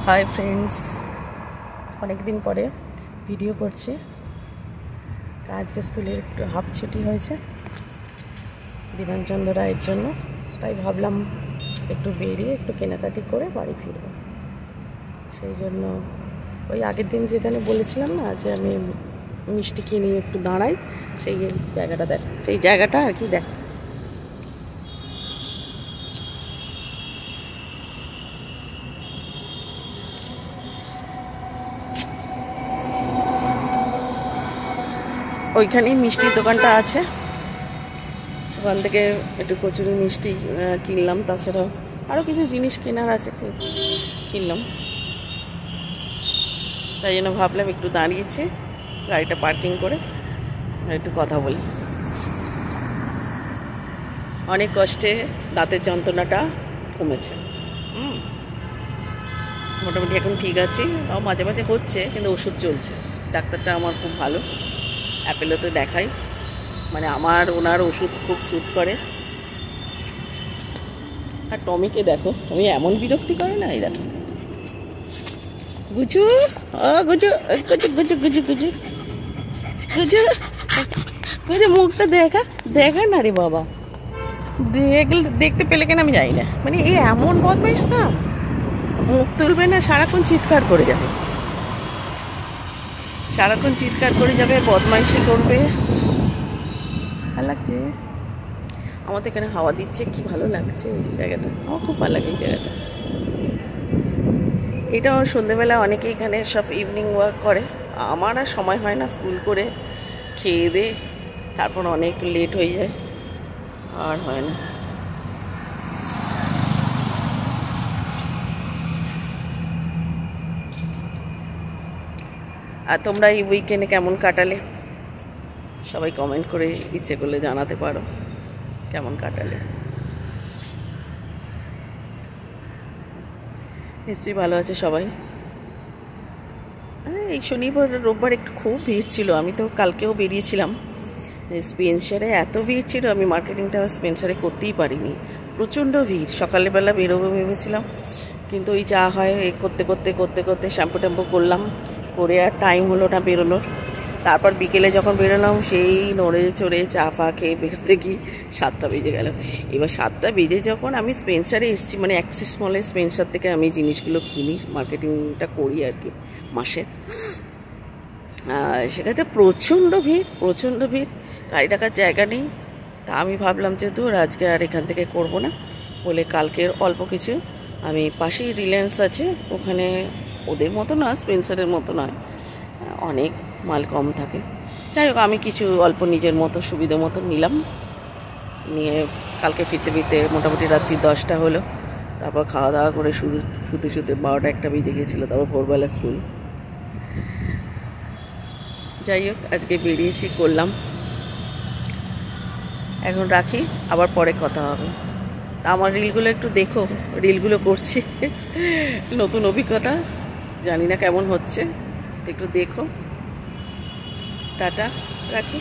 Hi friends, अनेक दिन परे भिडियो करছি। আজকে স্কুলের একটু হাফ ছুটি হয়েছে বিধানচন্দ্র রায়ের জন্য, তাই ভাবলাম একটু বেরিয়ে একটু কেনাকাটি করে বাড়ি ফিরব। সেই জন্য ওই আগের দিন যেখানে বলেছিলাম না যে আমি মিষ্টি কিনে একটু দাঁড়াই, সেই জায়গাটা দেখ, সেই জায়গাটা আর কি দেখ। ওইখানেই মিষ্টির দোকানটা আছে, ওখান থেকে একটু কচুরি মিষ্টি কিনলাম, তাছাড়াও আরও কিছু জিনিস কেনার আছে কিনলাম। তাই জন্য ভাবলাম একটু দাঁড়িয়েছি, গাড়িটা পার্কিং করে একটু কথা বলি। অনেক কষ্টে দাঁতের যন্ত্রণাটা কমেছে, মোটামুটি এখন ঠিক আছে। তাও মাঝে মাঝে হচ্ছে, কিন্তু ওষুধ চলছে। ডাক্তারটা আমার খুব ভালো, অ্যাপেলোতে দেখাই, মানে আমার ওনার ওষুধ খুব শ্যুট করে। আর টমিকে দেখো, আমি এমন বিরক্তি করে না, এই দেখো গুজু গুজু গুজু গুজু গুজু গুজু গুজু গুজু, মুখটা দেখা না রে বাবা, দেখতে পেলে কেন আমি যাই না। মানে এই এমন বদমাইশ না, মুখ তুলবে না, সারাক্ষণ চিৎকার করে যাবে, সারাক্ষণ চিৎকার করে যাবে, বদমাইশি করবে। ভালো লাগছে আমাদের এখানে, হাওয়া দিচ্ছে, কি ভালো লাগছে এই জায়গাটা, আমার খুব ভালো লাগে এই জায়গাটা। এটাও সন্ধ্যেবেলা অনেকে এখানে সব ইভিনিং ওয়াক করে, আমার আর সময় হয় না, স্কুল করে খেয়ে দে তারপর অনেক লেট হয়ে যায়, আর হয় না। আর তোমরা এই উইকেন্ডে কেমন কাটালে সবাই কমেন্ট করে ইচ্ছে করলে জানাতে পারো, কেমন কাটালে। নিশ্চয়ই ভালো আছে সবাই। এই শনিবার রোববার একটু খুব ভিড় ছিল, আমি তো কালকেও বেরিয়েছিলাম। স্পেন্সারে এত ভিড় ছিল, আমি মার্কেটিংটা স্পেন্সারে করতেই পারিনি, প্রচণ্ড ভিড়। সকালবেলা বেরোবো ভেবেছিলাম, কিন্তু ওই যা হয় করতে করতে করতে করতে শ্যাম্পু ট্যাম্পু করলাম, করে আর টাইম হলো না বেরোনোর। তারপর বিকেলে যখন বেরোলাম, সেই নড়ে চড়ে চা ফা খেয়ে বেরোতে গিয়ে 7টা বেজে গেল। এবার 7টা বেজে যখন আমি স্পেন্সারে এসেছি, মানে অ্যাক্সিস মলের স্পেন্সার থেকে আমি জিনিসগুলো কিনি, মার্কেটিংটা করি আর কি মাসে, সেটাতে প্রচণ্ড ভিড়, গাড়ি রাখার জায়গা নেই। তা আমি ভাবলাম যে দূর, আজকে আর এখান থেকে করব না বলে কালকের অল্প কিছু, আমি পাশেই রিলায়েন্স আছে, ওখানে ওদের মতো না, স্পেন্সারের মতো নয়, অনেক মাল কম থাকে। যাই হোক, আমি কিছু অল্প নিজের মতো সুবিধা মতো নিলাম, নিয়ে কালকে ফিরতে ফিরতে মোটামুটি রাত্রি 10টা হলো। তারপর খাওয়া দাওয়া করে শুতে 12টা 1টা বেজে গিয়েছিলো, তারপর ভোরবেলা স্কুল। যাই হোক, আজকে বেরিয়েছি, করলাম, এখন রাখি, আবার পরে কথা হবে। আমার রিলগুলো একটু দেখো, রিলগুলো করছি, নতুন অভিজ্ঞতা, জানি না কেমন হচ্ছে, একটু দেখো। টাটা, রাখি।